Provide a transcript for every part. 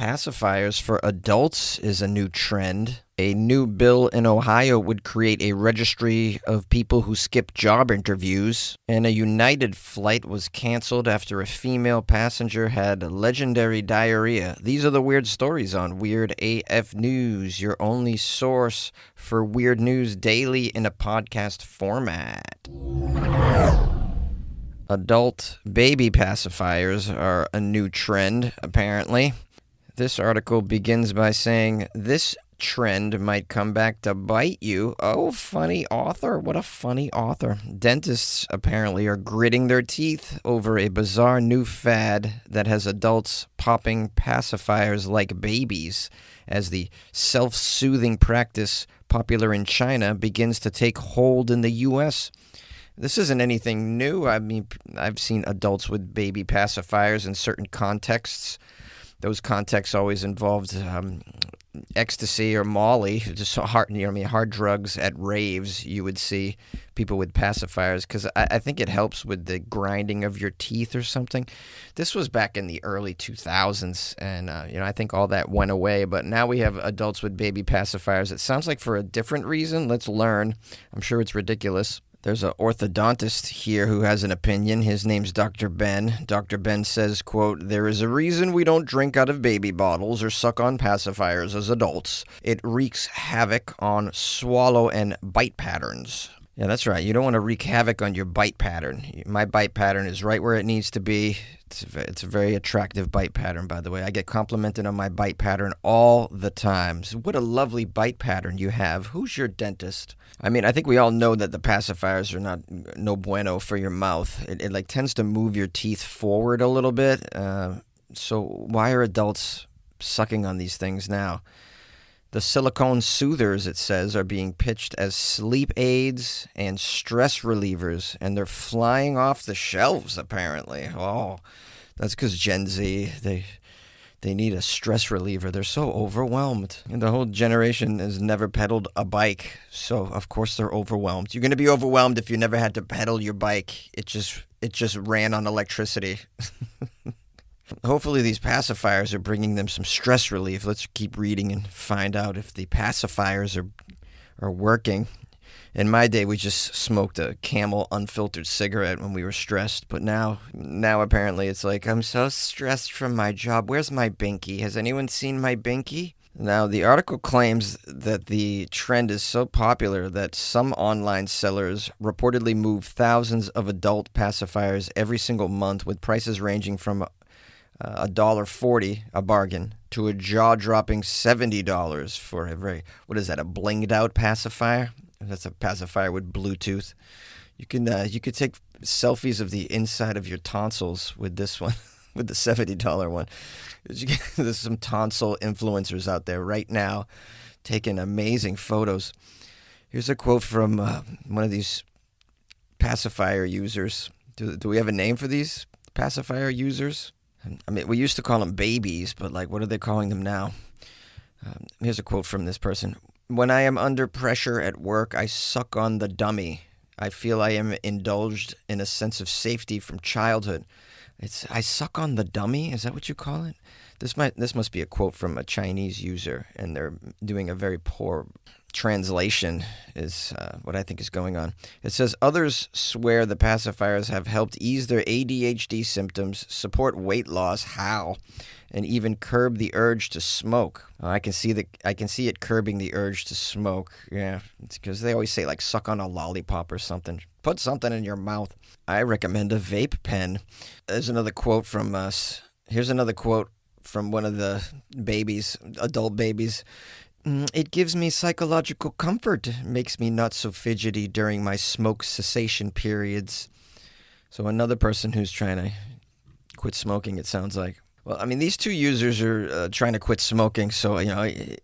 Pacifiers for adults is a new trend. A new bill in Ohio would create a registry of people who skip job interviews. And a United flight was canceled after a female passenger had legendary diarrhea. These are the weird stories on Weird AF News, your only source for weird news daily in a podcast format. Adult baby pacifiers are a new trend, apparently. This article begins by saying, this trend might come back to bite you. Oh, funny author. What a funny author. Dentists apparently are gritting their teeth over a bizarre new fad that has adults popping pacifiers like babies as the self-soothing practice popular in China begins to take hold in the U.S. This isn't anything new. I mean, I've seen adults with baby pacifiers in certain contexts. Those contexts always involved ecstasy or Molly, just hard drugs at raves. You would see people with pacifiers because I think it helps with the grinding of your teeth or something. This was back in the early 2000s, and I think all that went away. But now we have adults with baby pacifiers. It sounds like for a different reason. Let's learn. I'm sure it's ridiculous. There's an orthodontist here who has an opinion. His name's Dr. Ben. Dr. Ben says, quote, "There is a reason we don't drink out of baby bottles or suck on pacifiers as adults. It wreaks havoc on swallow and bite patterns." Yeah, that's right. You don't want to wreak havoc on your bite pattern. My bite pattern is right where it needs to be. It's a very attractive bite pattern, by the way. I get complimented on my bite pattern all the time. So what a lovely bite pattern you have. Who's your dentist? I mean, I think we all know that the pacifiers are no bueno for your mouth. It tends to move your teeth forward a little bit. So why are adults sucking on these things now? The silicone soothers, it says, are being pitched as sleep aids and stress relievers, and they're flying off the shelves, apparently. Oh, that's because Gen Z, they need a stress reliever. They're so overwhelmed. And the whole generation has never pedaled a bike, so of course they're overwhelmed. You're going to be overwhelmed if you never had to pedal your bike. It just ran on electricity. Hopefully these pacifiers are bringing them some stress relief. Let's keep reading and find out if the pacifiers are working. In my day, we just smoked a Camel unfiltered cigarette when we were stressed. But now apparently it's like, I'm so stressed from my job. Where's my binky? Has anyone seen my binky? Now, the article claims that the trend is so popular that some online sellers reportedly move thousands of adult pacifiers every single month with prices ranging from $1.40 a bargain to a jaw-dropping $70 for a what is that, a blinged-out pacifier? That's a pacifier with Bluetooth. You could take selfies of the inside of your tonsils with this one, with the $70 one. There's some tonsil influencers out there right now taking amazing photos. Here's a quote from one of these pacifier users. Do we have a name for these pacifier users? I mean, we used to call them babies, but what are they calling them now? Here's a quote from this person. "When I am under pressure at work, I suck on the dummy. I feel I am indulged in a sense of safety from childhood." I suck on the dummy? Is that what you call it? This must be a quote from a Chinese user, and they're doing a very poor translation is what I think is going on. It says, "Others swear the pacifiers have helped ease their ADHD symptoms, support weight loss, how, and even curb the urge to smoke." I can see it curbing the urge to smoke. Yeah, it's because they always say suck on a lollipop or something. Put something in your mouth. I recommend a vape pen. There's another quote from us. Here's another quote from one of the babies, adult babies. "It gives me psychological comfort, makes me not so fidgety during my smoke cessation periods." So another person who's trying to quit smoking, it sounds like. Well, I mean, these two users are trying to quit smoking. So,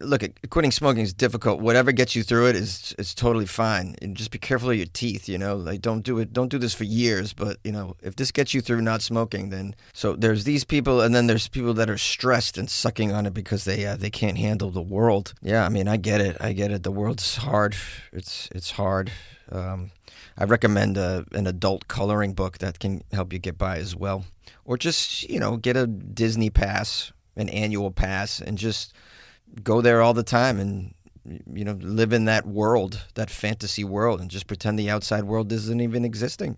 look, quitting smoking is difficult. Whatever gets you through it is totally fine. And just be careful of your teeth, Don't do it. Don't do this for years. But, if this gets you through not smoking, then... So there's these people, and then there's people that are stressed and sucking on it because they can't handle the world. Yeah, I mean, I get it. The world's hard. It's hard. I recommend an adult coloring book that can help you get by as well. Or just, get a Disney pass an annual pass and just go there all the time and live in that world, that fantasy world, and just pretend the outside world isn't even existing.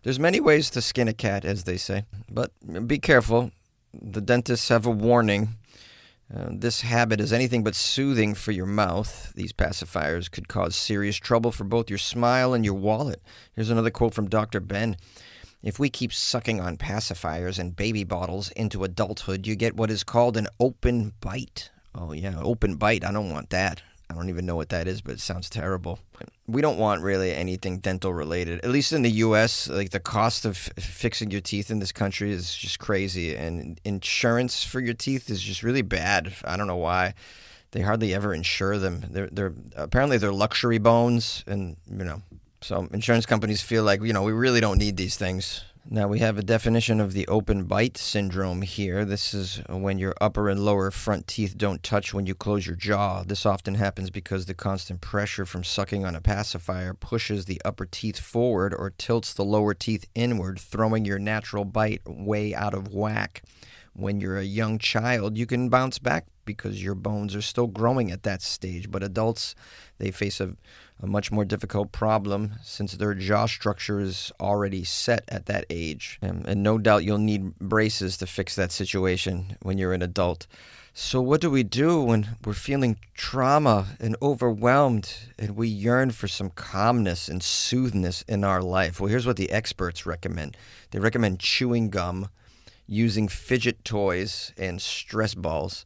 There's many ways to skin a cat, as they say, but be careful. The dentists have a warning. This habit is anything but soothing for your mouth. These pacifiers could cause serious trouble for both your smile and your wallet. Here's another quote from Dr. Ben. If we keep sucking on pacifiers and baby bottles into adulthood, you get what is called an open bite. Oh, yeah, open bite. I don't want that. I don't even know what that is, but it sounds terrible. We don't want really anything dental related. At least in the U.S., like the cost of fixing your teeth in this country is just crazy. And insurance for your teeth is just really bad. I don't know why. They hardly ever insure them. They're apparently they're luxury bones, and so insurance companies feel like we really don't need these things. Now we have a definition of the open bite syndrome here. This is when your upper and lower front teeth don't touch when you close your jaw. This often happens because the constant pressure from sucking on a pacifier pushes the upper teeth forward or tilts the lower teeth inward, throwing your natural bite way out of whack. When you're a young child, you can bounce back because your bones are still growing at that stage. But adults, they face a much more difficult problem since their jaw structure is already set at that age. And no doubt you'll need braces to fix that situation when you're an adult. So what do we do when we're feeling trauma and overwhelmed and we yearn for some calmness and soothness in our life? Well, here's what the experts recommend. They recommend chewing gum, using fidget toys, and stress balls.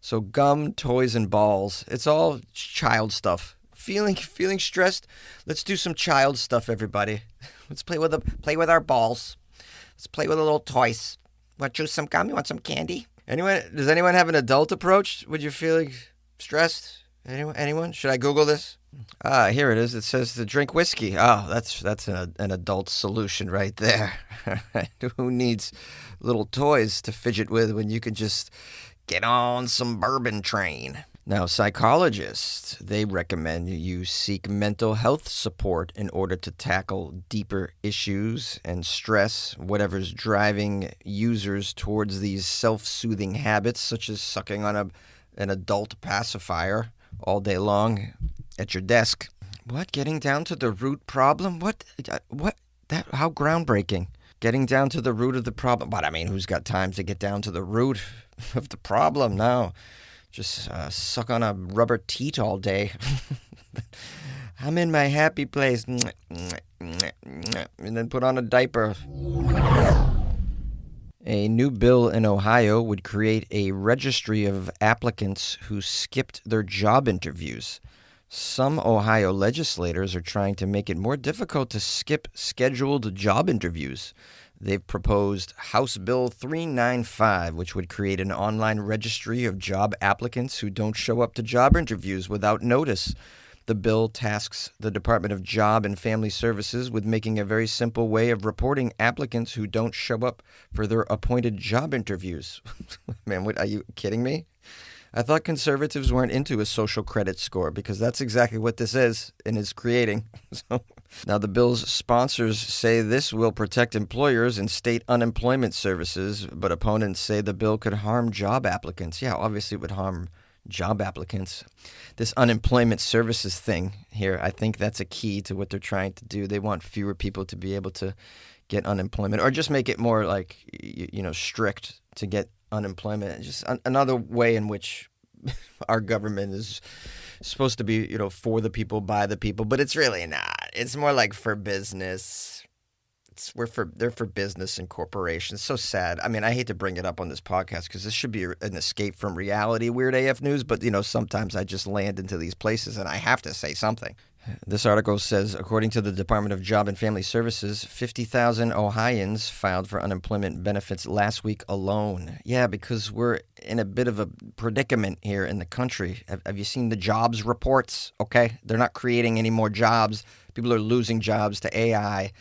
So gum, toys, and balls, it's all child stuff. Feeling stressed? Let's do some child stuff, everybody. Let's play with our balls. Let's play with the little toys. Want to chew some gum? You want some candy? Does anyone have an adult approach? Would you feel stressed? Anyone? Should I Google this? Here it is. It says to drink whiskey. Oh, that's an adult solution right there. Who needs little toys to fidget with when you can just get on some bourbon train? Now, psychologists, they recommend you seek mental health support in order to tackle deeper issues and stress, whatever's driving users towards these self-soothing habits, such as sucking on an adult pacifier all day long at your desk. What? Getting down to the root problem? What? How groundbreaking. Getting down to the root of the problem. But who's got time to get down to the root of the problem now? Just suck on a rubber teat all day. I'm in my happy place. And then put on a diaper. A new bill in Ohio would create a registry of applicants who skipped their job interviews. Some Ohio legislators are trying to make it more difficult to skip scheduled job interviews. They've proposed House Bill 395, which would create an online registry of job applicants who don't show up to job interviews without notice. The bill tasks the Department of Job and Family Services with making a very simple way of reporting applicants who don't show up for their appointed job interviews. Man, are you kidding me? I thought conservatives weren't into a social credit score because that's exactly what this is and is creating. Now, the bill's sponsors say this will protect employers and state unemployment services, but opponents say the bill could harm job applicants. Yeah, obviously it would harm job applicants. This unemployment services thing here, I think that's a key to what they're trying to do. They want fewer people to be able to get unemployment, or just make it more strict to get unemployment. Just another way in which our government is supposed to be, for the people, by the people, but it's really not. It's more like for business. They're for business and corporations. So sad. I hate to bring it up on this podcast because this should be an escape from reality, Weird AF News, but sometimes I just land into these places and I have to say something. This article says, according to the Department of Job and Family Services, 50,000 Ohioans filed for unemployment benefits last week alone. Yeah, because we're in a bit of a predicament here in the country. Have you seen the jobs reports? Okay, they're not creating any more jobs. People are losing jobs to AI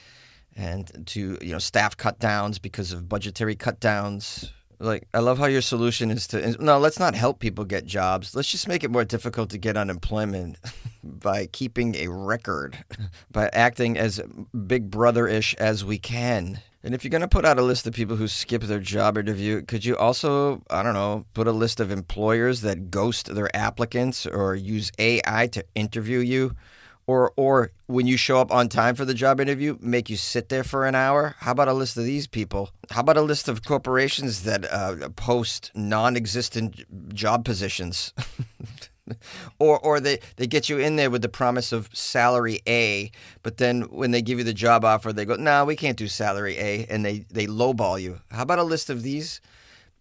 and to staff cut downs because of budgetary cut downs. I love how your solution is no, let's not help people get jobs. Let's just make it more difficult to get unemployment by keeping a record, by acting as big brother-ish as we can. And if you're going to put out a list of people who skip their job interview, could you also, I don't know, put a list of employers that ghost their applicants or use AI to interview you? Or when you show up on time for the job interview, make you sit there for an hour? How about a list of these people? How about a list of corporations that post non-existent job positions? Or they get you in there with the promise of salary A, but then when they give you the job offer, they go, "No, we can't do salary A," and they lowball you. How about a list of these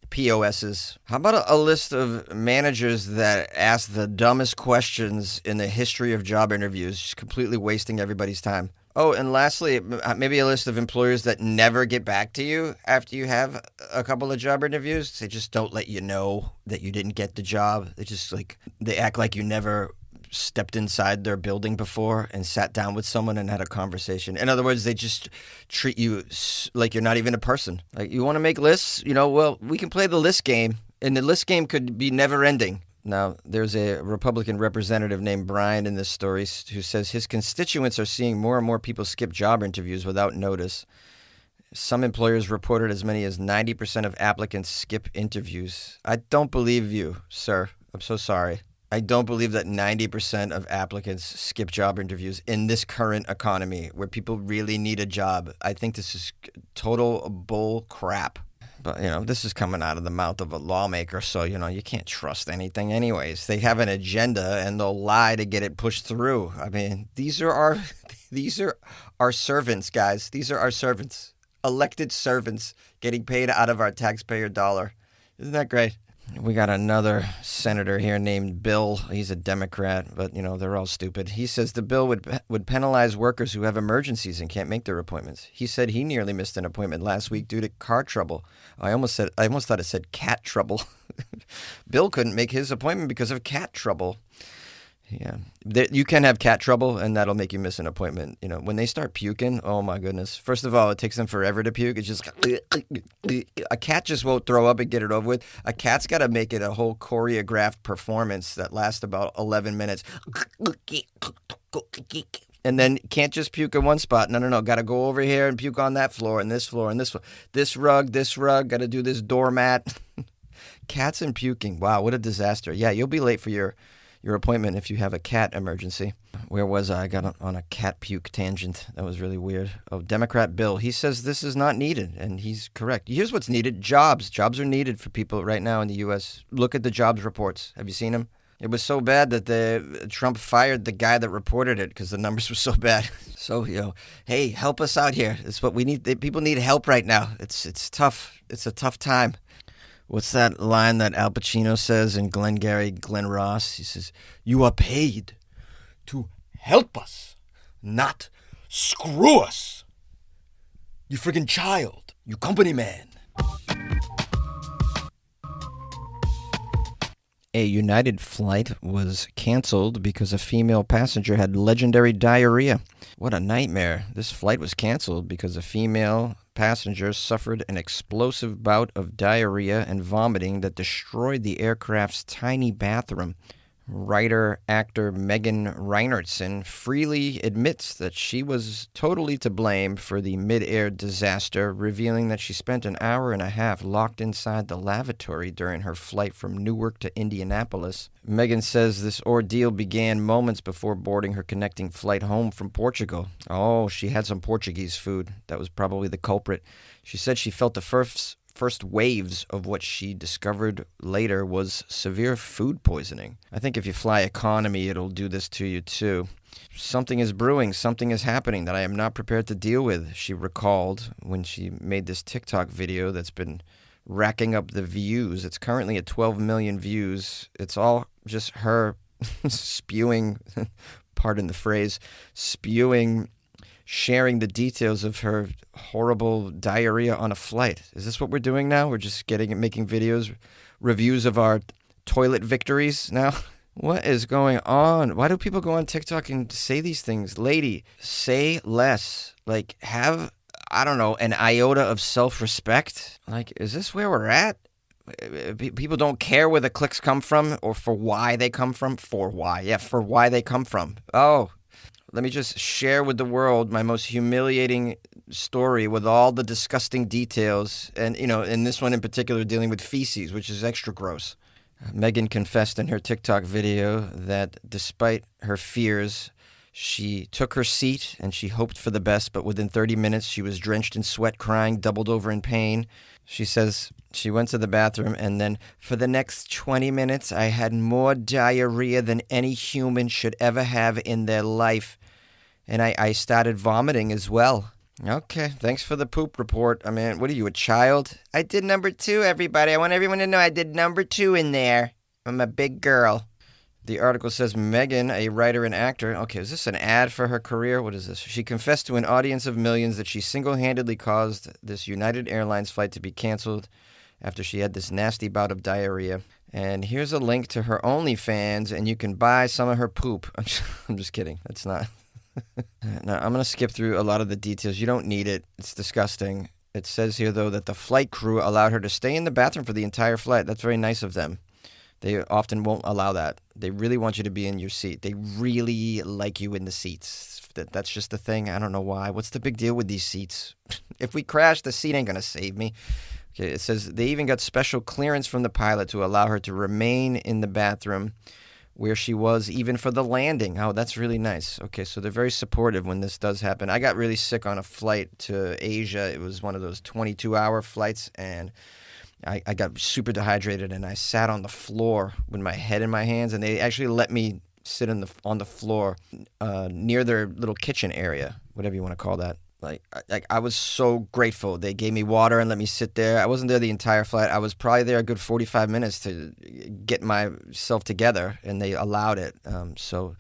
POSs? How about a list of managers that ask the dumbest questions in the history of job interviews, just completely wasting everybody's time? Oh, and lastly, maybe a list of employers that never get back to you after you have a couple of job interviews. They just don't let you know that you didn't get the job. They act like you never stepped inside their building before and sat down with someone and had a conversation. In other words, they just treat you like you're not even a person. Like, you want to make lists? Well, we can play the list game, and the list game could be never ending. Now, there's a Republican representative named Brian in this story who says his constituents are seeing more and more people skip job interviews without notice. Some employers reported as many as 90% of applicants skip interviews. I don't believe you, sir. I'm so sorry. I don't believe that 90% of applicants skip job interviews in this current economy where people really need a job. I think this is total bull crap. But, this is coming out of the mouth of a lawmaker, so, you can't trust anything anyways. They have an agenda, and they'll lie to get it pushed through. I mean, these are our servants, guys. These are our servants. Elected servants getting paid out of our taxpayer dollar. Isn't that great? We got another senator here named Bill. He's a Democrat, but, they're all stupid. He says the bill would penalize workers who have emergencies and can't make their appointments. He said he nearly missed an appointment last week due to car trouble. I almost thought it said cat trouble. Bill couldn't make his appointment because of cat trouble. Yeah, you can have cat trouble, and that'll make you miss an appointment. When they start puking, oh my goodness. First of all, it takes them forever to puke. It's just a cat just won't throw up and get it over with. A cat's got to make it a whole choreographed performance that lasts about 11 minutes. And then can't just puke in one spot. No. Got to go over here and puke on that floor and this floor and this floor. This rug. Got to do this doormat. Cats and puking. Wow, what a disaster. Yeah, you'll be late for your appointment if you have a cat emergency. Where was I? I got on a cat puke tangent. That was really weird. Oh, Democrat Bill. He says this is not needed, and he's correct. Here's what's needed. Jobs. Jobs are needed for people right now in the U.S. Look at the jobs reports. Have you seen them? It was so bad that Trump fired the guy that reported it because the numbers were so bad. So, hey, help us out here. It's what we need. People need help right now. It's tough. It's a tough time. What's that line that Al Pacino says in Glengarry Glen Ross? He says, "You are paid to help us, not screw us. You friggin' child. You company man." A United flight was canceled because a female passenger had legendary diarrhea. What a nightmare. This flight was canceled because a female passenger suffered an explosive bout of diarrhea and vomiting that destroyed the aircraft's tiny bathroom. Writer-actor Megan Reinertsen freely admits that she was totally to blame for the mid-air disaster, revealing that she spent an hour and a half locked inside the lavatory during her flight from Newark to Indianapolis. Megan says this ordeal began moments before boarding her connecting flight home from Portugal. Oh, she had some Portuguese food. That was probably the culprit. She said she felt the first waves of what she discovered later was severe food poisoning. I think if you fly economy, it'll do this to you too. Something is brewing, something is happening that I am not prepared to deal with, she recalled when she made this TikTok video that's been racking up the views. It's currently at 12 million views. It's all just her spewing, pardon the phrase, sharing the details of her horrible diarrhea on a flight. Is this what we're doing now? We're just making videos, reviews of our toilet victories now? What is going on? Why do people go on TikTok and say these things? Lady, say less. Like, have, I don't know, an iota of self-respect? Like, is this where we're at? People don't care where the clicks come from or for why they come from? For why? Yeah, for why they come from. Oh, let me just share with the world my most humiliating story with all the disgusting details, and in this one in particular, dealing with feces, which is extra gross. Megan confessed in her TikTok video that despite her fears, she took her seat and she hoped for the best, but within 30 minutes she was drenched in sweat, crying, doubled over in pain. She says she went to the bathroom, and then for the next 20 minutes I had more diarrhea than any human should ever have in their life. And I started vomiting as well. Okay, thanks for the poop report. I mean, what are you, a child? I did number 2, everybody. I want everyone to know I did number 2 in there. I'm a big girl. The article says Megan, a writer and actor. Okay, is this an ad for her career? What is this? She confessed to an audience of millions that she single-handedly caused this United Airlines flight to be canceled after she had this nasty bout of diarrhea. And here's a link to her OnlyFans, and you can buy some of her poop. I'm just kidding. That's not. Now, I'm going to skip through a lot of the details. You don't need it. It's disgusting. It says here, though, that the flight crew allowed her to stay in the bathroom for the entire flight. That's very nice of them. They often won't allow that. They really want you to be in your seat. They really like you in the seats. That's just the thing. I don't know why. What's the big deal with these seats? If we crash, the seat ain't going to save me. Okay, it says they even got special clearance from the pilot to allow her to remain in the bathroom where she was even for the landing. Oh, that's really nice. Okay, so they're very supportive when this does happen. I got really sick on a flight to Asia. It was one of those 22-hour flights, and I got super dehydrated, and I sat on the floor with my head in my hands, and they actually let me sit on the floor near their little kitchen area, whatever you want to call that. Like I was so grateful. They gave me water and let me sit there. I wasn't there the entire flight. I was probably there a good 45 minutes to get myself together, and they allowed it. So,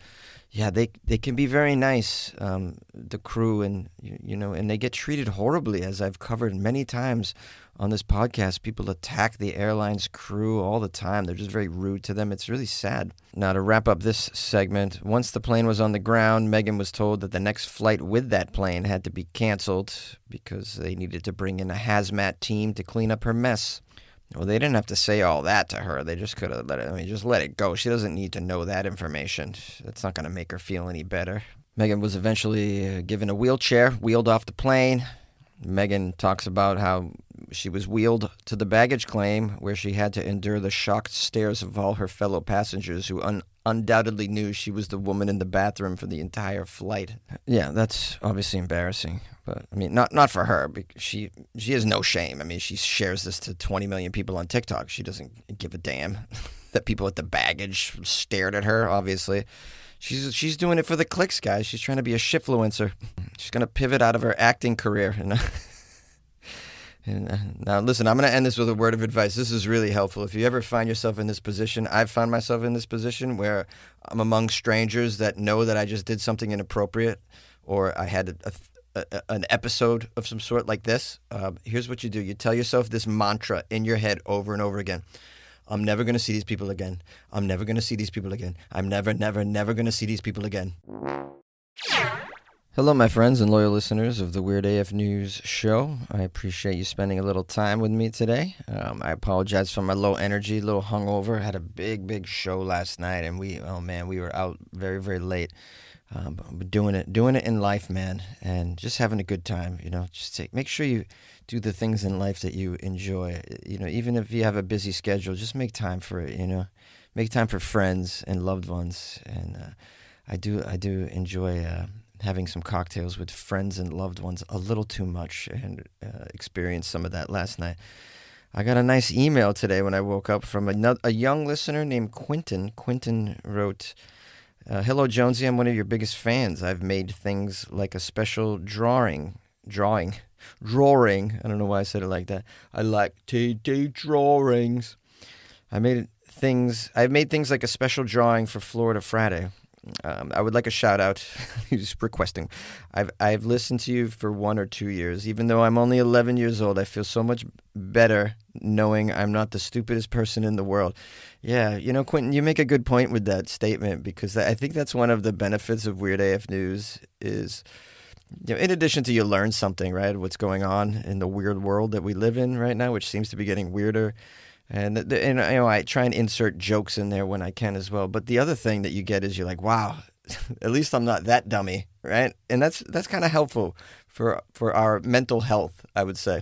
yeah, they can be very nice, the crew, and and they get treated horribly, as I've covered many times on this podcast. People attack the airline's crew all the time. They're just very rude to them. It's really sad. Now, to wrap up this segment, once the plane was on the ground, Megan was told that the next flight with that plane had to be canceled because they needed to bring in a hazmat team to clean up her mess. Well, they didn't have to say all that to her. They just could have just let it go. She doesn't need to know that information. That's not going to make her feel any better. Megan was eventually given a wheelchair, wheeled off the plane. Megan talks about how she was wheeled to the baggage claim, where she had to endure the shocked stares of all her fellow passengers who undoubtedly knew she was the woman in the bathroom for the entire flight. Yeah, that's obviously embarrassing. But, I mean, not for her, because she has no shame. I mean, she shares this to 20 million people on TikTok. She doesn't give a damn that people at the baggage stared at her, obviously. She's doing it for the clicks, guys. She's trying to be a shitfluencer. She's going to pivot out of her acting career. And now, listen, I'm going to end this with a word of advice. This is really helpful. If you ever find yourself in this position, I've found myself in this position where I'm among strangers that know that I just did something inappropriate, or I had an episode of some sort like this. Here's what you do. You tell yourself this mantra in your head over and over again. I'm never going to see these people again. I'm never going to see these people again. I'm never going to see these people again. Hello, my friends and loyal listeners of the Weird AF News show. I appreciate you spending a little time with me today. I apologize for my low energy, a little hungover. I had a big show last night, and we were out very, very late. But doing it in life, man, and just having a good time. Make sure you do the things in life that you enjoy. Even if you have a busy schedule, just make time for it. Make time for friends and loved ones. And I do enjoy having some cocktails with friends and loved ones a little too much, and experienced some of that last night. I got a nice email today when I woke up from a young listener named Quentin. Quentin wrote, hello, Jonesy. I'm one of your biggest fans. I've made things like a special drawing. I don't know why I said it like that. I like to do drawings. I've made things like a special drawing for Florida Friday. I would like a shout out. He's requesting. I've listened to you for 1 or 2 years. Even though I'm only 11 years old, I feel so much better knowing I'm not the stupidest person in the world. Yeah, Quentin, you make a good point with that statement, because I think that's one of the benefits of Weird AF News is, in addition to you learn something, right? What's going on in the weird world that we live in right now, which seems to be getting weirder. And I try and insert jokes in there when I can as well. But the other thing that you get is you're like, wow, at least I'm not that dummy, right? And that's kind of helpful for our mental health, I would say.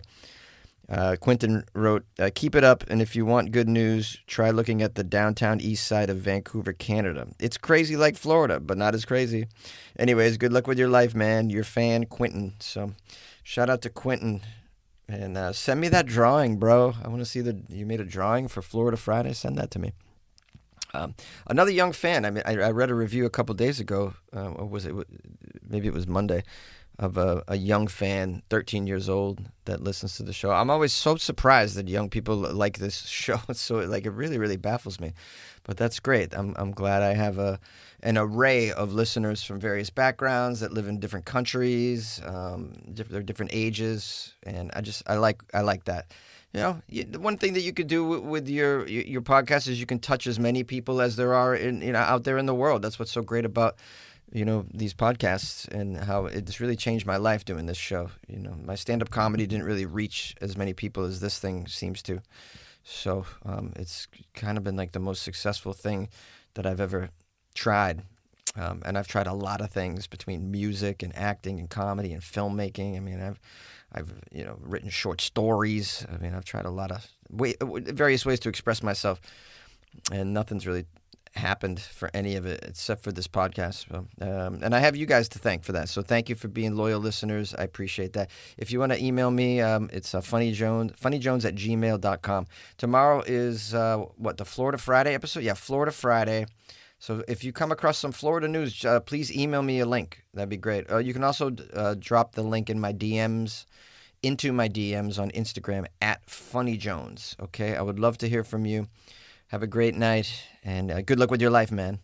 Quentin wrote, keep it up, and if you want good news, try looking at the downtown east side of Vancouver, Canada. It's crazy like Florida, but not as crazy. Anyways, good luck with your life, man. Your fan, Quentin. So shout out to Quentin. And send me that drawing, bro. I want to see you made a drawing for Florida Friday. Send that to me. Another young fan. I mean, I read a review a couple days ago. Or was it? Maybe it was Monday, of a young fan, 13 years old, that listens to the show. I'm always so surprised that young people like this show. So it really, really baffles me. But that's great. I'm glad I have an array of listeners from various backgrounds that live in different countries, they're different ages, and I like that. You know, the one thing that you could do with your podcast is you can touch as many people as there are out there in the world. That's what's so great about these podcasts, and how it's really changed my life doing this show. My stand-up comedy didn't really reach as many people as this thing seems to. So it's kind of been like the most successful thing that I've ever tried. And I've tried a lot of things between music and acting and comedy and filmmaking. I mean, I've written short stories. I mean, I've tried a lot of various ways to express myself, and nothing's really happened for any of it except for this podcast. And I have you guys to thank for that. So thank you for being loyal listeners. I appreciate that. If you want to email me, it's funnyjones@gmail.com. Tomorrow is the Florida Friday episode? Yeah, Florida Friday. So if you come across some Florida news, please email me a link. That'd be great. You can also drop the link in my DMs, into my DMs on Instagram @funnyjones. Okay, I would love to hear from you. Have a great night, and good luck with your life, man.